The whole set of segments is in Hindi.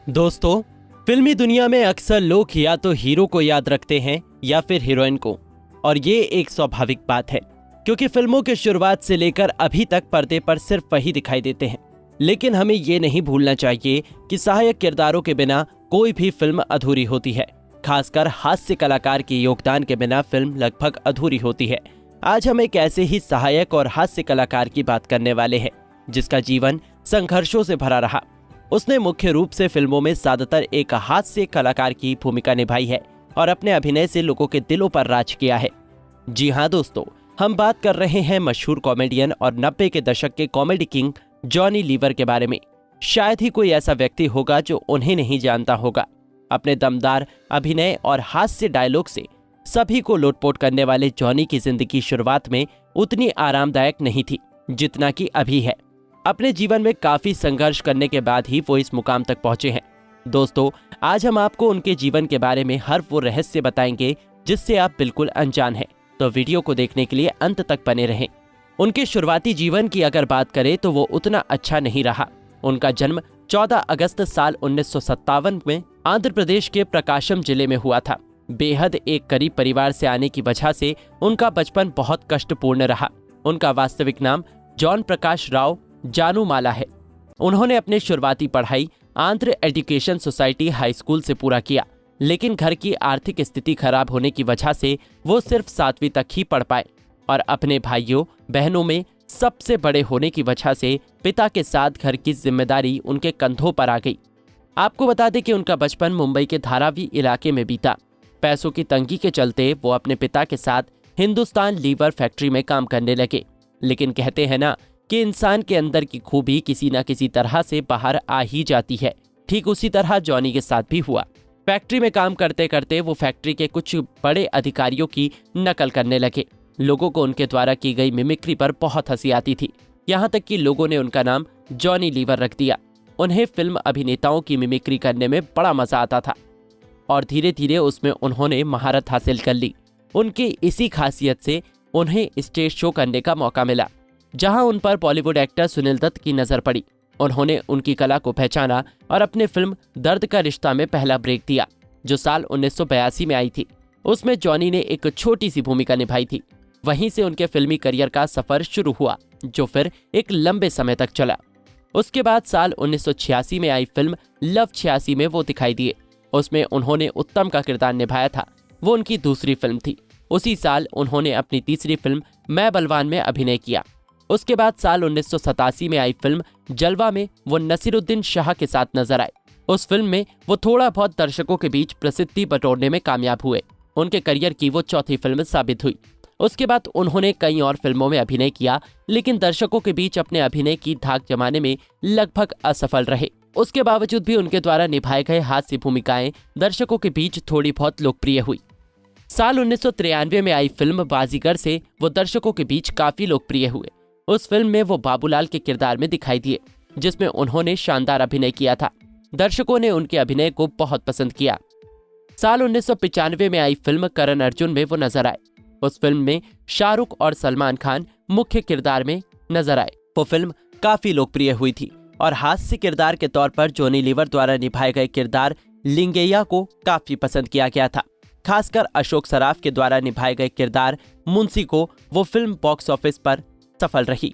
दोस्तों, फिल्मी दुनिया में अक्सर लोग या तो हीरो को याद रखते हैं या फिर हीरोइन को, और ये एक स्वाभाविक बात है क्योंकि फिल्मों की शुरुआत से लेकर अभी तक पर्दे पर सिर्फ वही दिखाई देते हैं। लेकिन हमें ये नहीं भूलना चाहिए कि सहायक किरदारों के बिना कोई भी फिल्म अधूरी होती है। खासकर हास्य कलाकार के योगदान के बिना फिल्म लगभग अधूरी होती है। आज हम एक ऐसे ही सहायक और हास्य कलाकार की बात करने वाले हैं जिसका जीवन संघर्षों से भरा रहा। उसने मुख्य रूप से फिल्मों में ज्यादातर एक हास्य कलाकार की भूमिका निभाई है और अपने अभिनय से लोगों के दिलों पर राज किया है। जी हाँ दोस्तों, हम बात कर रहे हैं मशहूर कॉमेडियन और 90 के दशक के कॉमेडी किंग जॉनी लीवर के बारे में। शायद ही कोई ऐसा व्यक्ति होगा जो उन्हें नहीं जानता होगा। अपने दमदार अभिनय और हास्य डायलॉग से सभी को लोटपोट करने वाले जॉनी की जिंदगी शुरुआत में उतनी आरामदायक नहीं थी जितना कि अभी है। अपने जीवन में काफी संघर्ष करने के बाद ही वो इस मुकाम तक पहुंचे हैं। दोस्तों, आज हम आपको उनके जीवन के बारे में हर वो रहस्य बताएंगे जिससे आप बिल्कुल अनजान हैं। तो वीडियो को देखने के लिए अंत तक बने रहें। उनके शुरुआती जीवन की अगर बात करें तो वो उतना अच्छा नहीं रहा। उनका जन्म 14 अगस्त साल 1957 में आंध्र प्रदेश के प्रकाशम जिले में हुआ था। बेहद एक गरीब परिवार से आने की वजह से उनका बचपन बहुत कष्टपूर्ण रहा। उनका वास्तविक नाम जॉन प्रकाश राव जानूमाला है। उन्होंने अपनी शुरुआती पढ़ाई Andhra education society high school से पूरा किया, लेकिन घर की आर्थिक स्थिति खराब होने की वजह से वो सिर्फ 7वीं तक ही पढ़ पाए और अपने भाइयों बहनों में सबसे बड़े होने की वजह से पिता के साथ घर की जिम्मेदारी उनके कंधों पर आ गई। आपको बता दें कि उनका बचपन मुंबई के धारावी इलाके में बीता। पैसों की तंगी के चलते वो अपने पिता के साथ हिंदुस्तान लीवर फैक्ट्री में काम करने लगे। लेकिन कहते हैं ना कि इंसान के अंदर की खूबी किसी न किसी तरह से बाहर आ ही जाती है। ठीक उसी तरह जॉनी के साथ भी हुआ। फैक्ट्री में काम करते करते वो फैक्ट्री के कुछ बड़े अधिकारियों की नकल करने लगे। लोगों को उनके द्वारा की गई मिमिक्री पर बहुत हंसी आती थी। यहाँ तक कि लोगों ने उनका नाम जॉनी लीवर रख दिया। उन्हें फिल्म अभिनेताओं की मिमिक्री करने में बड़ा मजा आता था और धीरे धीरे उसमें उन्होंने महारत हासिल कर ली। उनकी इसी खासियत से उन्हें स्टेज शो करने का मौका मिला, जहां उन पर बॉलीवुड एक्टर सुनील दत्त की नजर पड़ी। उन्होंने उनकी कला को पहचाना और अपने फिल्म दर्द का रिश्ता में पहला ब्रेक दिया, जो साल 1982 में आई थी। उसमें जॉनी ने एक छोटी सी भूमिका निभाई थी। वहीं से उनके फिल्मी करियर का सफर शुरू हुआ, जो फिर एक लंबे समय तक चला। उसके बाद साल 1986 में आई फिल्म लव 86 में वो दिखाई दिए। उसमें उन्होंने उत्तम का किरदार निभाया था। वो उनकी दूसरी फिल्म थी। उसी साल उन्होंने अपनी तीसरी फिल्म मैं बलवान में अभिनय किया। उसके बाद साल 1987 में आई फिल्म जलवा में वो नसीरुद्दीन शाह के साथ नजर आए। उस फिल्म में वो थोड़ा बहुत दर्शकों के बीच प्रसिद्धि बटोरने में कामयाब हुए। उनके करियर की वो चौथी फिल्म साबित हुई। उसके बाद उन्होंने कई और फिल्मों में अभिनय किया, लेकिन दर्शकों के बीच अपने अभिनय की धाक जमाने में लगभग असफल रहे। उसके बावजूद भी उनके द्वारा निभाए गए हास्य भूमिकाएं दर्शकों के बीच थोड़ी बहुत लोकप्रिय हुई। साल 1993 में आई फिल्म बाजीगर से वो दर्शकों के बीच काफी लोकप्रिय हुए। उस फिल्म में वो बाबूलाल के किरदार में दिखाई दिए, जिसमें उन्होंने शानदार अभिनय किया था। दर्शकों ने उनके अभिनय को बहुत पसंद किया। साल 1995 में आई फिल्म करण अर्जुन में वो नजर आए। उस फिल्म में शाहरुख और सलमान खान मुख्य किरदार में नजर आए। वो फिल्म काफी लोकप्रिय हुई थी और हास्य किरदार के तौर पर जॉनी लीवर द्वारा निभाए गए किरदार लिंगैया को काफी पसंद किया गया था। खासकर अशोक सराफ के द्वारा निभाए गए किरदार मुंशी को वो फिल्म बॉक्स ऑफिस पर सफल रही।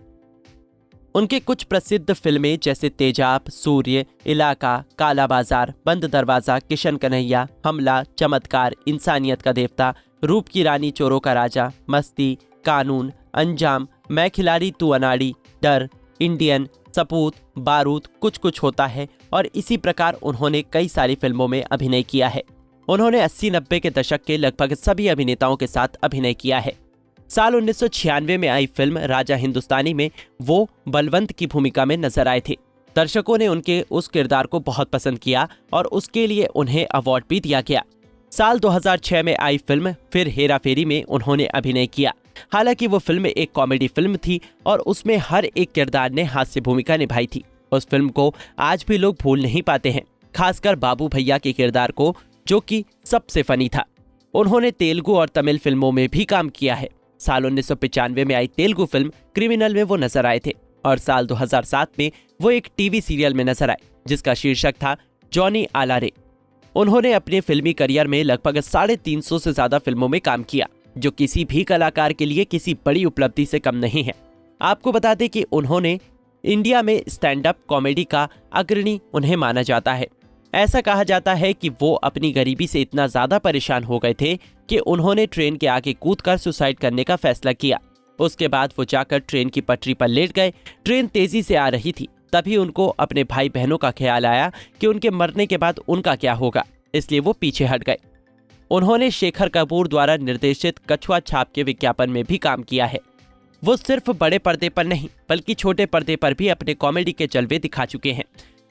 उनके कुछ प्रसिद्ध फिल्में जैसे तेजाब, सूर्य, इलाका, काला बाजार, बंद दरवाजा, किशन कन्हैया, हमला, चमत्कार, इंसानियत का देवता, रूप की रानी, चोरों का राजा, मस्ती, कानून, अंजाम, मैं खिलाड़ी तू अनाड़ी, डर, इंडियन, सपूत, बारूद, कुछ कुछ होता है और इसी प्रकार उन्होंने कई सारी फिल्मों में अभिनय किया है। उन्होंने 80-90 के दशक के लगभग सभी अभिनेताओं के साथ अभिनय किया है। साल 1996 में आई फिल्म राजा हिंदुस्तानी में वो बलवंत की भूमिका में नजर आए थे। दर्शकों ने उनके उस किरदार को बहुत पसंद किया और उसके लिए उन्हें अवार्ड भी दिया गया। साल 2006 में आई फिल्म फिर हेरा फेरी में उन्होंने अभिनय किया। हालांकि वो फिल्म एक कॉमेडी फिल्म थी और उसमें हर एक किरदार ने हास्य भूमिका निभाई थी। उस फिल्म को आज भी लोग भूल नहीं पाते हैं, खासकर बाबू भैया के किरदार को, जो कि सबसे फनी था। उन्होंने तेलुगु और तमिल फिल्मों में भी काम किया है। साल 1995 में आई तेलुगु फिल्म क्रिमिनल में वो नजर आए थे और साल 2007 में वो एक टीवी सीरियल में नजर आए जिसका शीर्षक था जॉनी आलारे। उन्होंने अपने फिल्मी करियर में लगभग 350 से ज्यादा फिल्मों में काम किया, जो किसी भी कलाकार के लिए किसी बड़ी उपलब्धि से कम नहीं है। आपको बता दें कि उन्होंने इंडिया में स्टैंड अप कॉमेडी का अग्रणी उन्हें माना जाता है। ऐसा कहा जाता है कि वो अपनी गरीबी से इतना ज्यादा परेशान हो गए थे कि उन्होंने ट्रेन के आगे कूदकर सुसाइड करने का फैसला किया। उसके बाद वो जाकर ट्रेन की पटरी पर लेट गए। ट्रेन तेजी से आ रही थी, तभी उनको अपने भाई बहनों का ख्याल आया कि उनके मरने के बाद उनका क्या होगा, इसलिए वो पीछे हट गए। उन्होंने शेखर कपूर द्वारा निर्देशित कछुआ छाप के विज्ञापन में भी काम किया है। वो सिर्फ बड़े पर्दे पर नहीं बल्कि छोटे पर्दे पर भी अपने कॉमेडी के जलवे दिखा चुके हैं।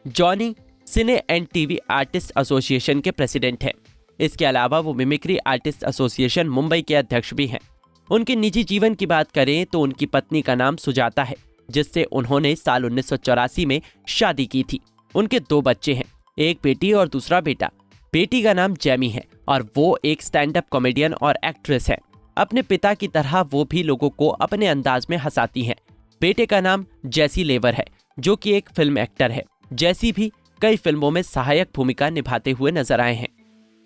Johnny cine and TV artist association के प्रेसिडेंट हैं। इसके अलावा वो मिमिक्री आर्टिस्ट एसोसिएशन मुंबई के अध्यक्ष भी हैं। उनके निजी जीवन की बात करें तो उनकी पत्नी का नाम सुजाता है, जिससे उन्होंने साल 1984 में शादी की थी। उनके 2 बच्चे हैं, एक बेटी और दूसरा बेटा। बेटी का नाम जैमी है और वो एक स्टैंड अप कॉमेडियन और एक्ट्रेस है। अपने पिता की तरह वो भी लोगों को अपने अंदाज में हंसाती हैं। बेटे का नाम जैसी लेवर है, जो कि एक फिल्म एक्टर है। जैसी भी कई फिल्मों में सहायक भूमिका निभाते हुए नजर आए हैं।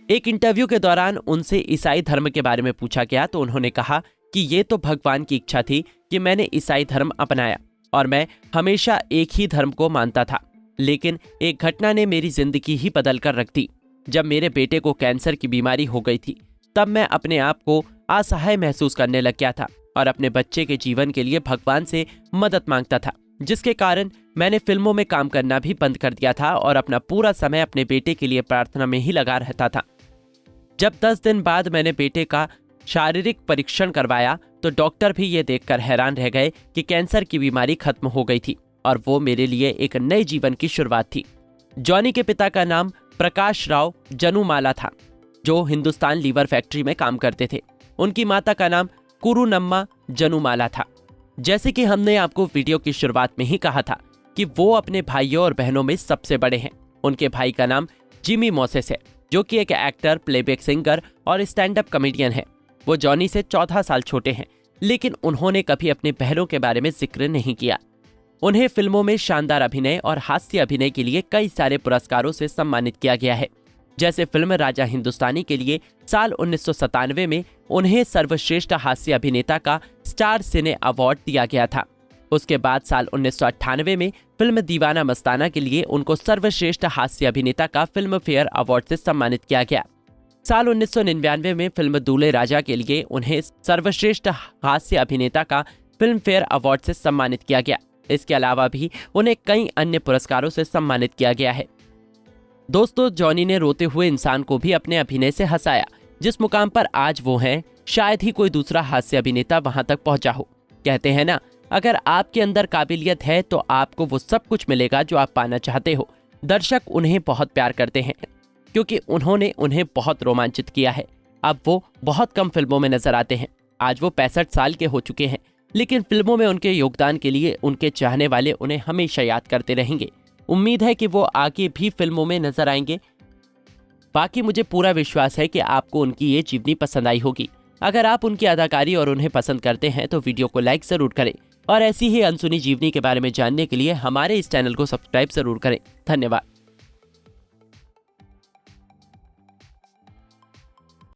एक इंटरव्यू के दौरान उनसे ईसाई धर्म के बारे में पूछा गया तो उन्होंने कहा कि ये तो भगवान की इच्छा थी कि मैंने ईसाई धर्म अपनाया और मैं हमेशा एक ही धर्म को मानता था, लेकिन एक घटना ने मेरी जिंदगी ही बदल कर रख दी। जब मेरे बेटे को कैंसर की बीमारी हो गई थी, तब मैं अपने आप को असहाय महसूस करने लग गया था और अपने बच्चे के जीवन के लिए भगवान से मदद मांगता था, जिसके कारण मैंने फिल्मों में काम करना भी बंद कर दिया था और अपना पूरा समय अपने बेटे के लिए प्रार्थना में ही लगा रहता था। जब 10 दिन बाद मैंने बेटे का शारीरिक परीक्षण करवाया तो डॉक्टर भी ये देखकर हैरान रह गए कि कैंसर की बीमारी खत्म हो गई थी और वो मेरे लिए एक नए जीवन की शुरुआत थी। जॉनी के पिता का नाम प्रकाश राव जनुमाला था, जो हिंदुस्तान लीवर फैक्ट्री में काम करते थे। उनकी माता का नाम कुरुनम्मा जनुमाला था। जैसे कि हमने आपको वीडियो की शुरुआत में ही कहा था कि वो अपने भाइयों और बहनों में सबसे बड़े हैं। उनके भाई का नाम जिमी मोसेस है, जो कि एक एक्टर, प्लेबैक सिंगर और स्टैंड अप कॉमेडियन है। वो जॉनी से 14 साल छोटे हैं, लेकिन उन्होंने कभी अपने बहनों के बारे में जिक्र नहीं किया। उन्हें फिल्मों में शानदार अभिनय और हास्य अभिनय के लिए कई सारे पुरस्कारों से सम्मानित किया गया है। जैसे फिल्म राजा हिंदुस्तानी के लिए साल 1997 में उन्हें सर्वश्रेष्ठ हास्य अभिनेता का स्टार सिने अवार्ड दिया गया था। उसके बाद साल 1998 में फिल्म दीवाना मस्ताना के लिए उनको सर्वश्रेष्ठ हास्य अभिनेता का फिल्म फेयर अवार्ड से सम्मानित किया गया। साल 1999 में फिल्म दूल्हे राजा के लिए उन्हें सर्वश्रेष्ठ हास्य अभिनेता का फिल्म फेयर अवार्ड से सम्मानित किया गया। इसके अलावा भी उन्हें कई अन्य पुरस्कारों से सम्मानित किया गया है। दोस्तों, जॉनी ने रोते हुए इंसान को भी अपने अभिनय से हंसाया। जिस मुकाम पर आज वो हैं, शायद ही कोई दूसरा हास्य अभिनेता वहां तक पहुंचा हो। कहते हैं ना, अगर आपके अंदर काबिलियत है तो आपको वो सब कुछ मिलेगा जो आप पाना चाहते हो। दर्शक उन्हें बहुत प्यार करते हैं क्योंकि उन्होंने उन्हें बहुत रोमांचित किया है। अब वो बहुत कम फिल्मों में नजर आते हैं। आज वो 65 साल के हो चुके हैं, लेकिन फिल्मों में उनके योगदान के लिए उनके चाहने वाले उन्हें हमेशा याद करते रहेंगे। उम्मीद है कि वो आगे भी फिल्मों में नजर आएंगे। बाकी मुझे पूरा विश्वास है कि आपको उनकी ये जीवनी पसंद आई होगी। अगर आप उनकी अदाकारी और उन्हें पसंद करते हैं तो वीडियो को लाइक जरूर करें और ऐसी ही अनसुनी जीवनी के बारे में जानने के लिए हमारे इस चैनल को सब्सक्राइब जरूर करें। धन्यवाद।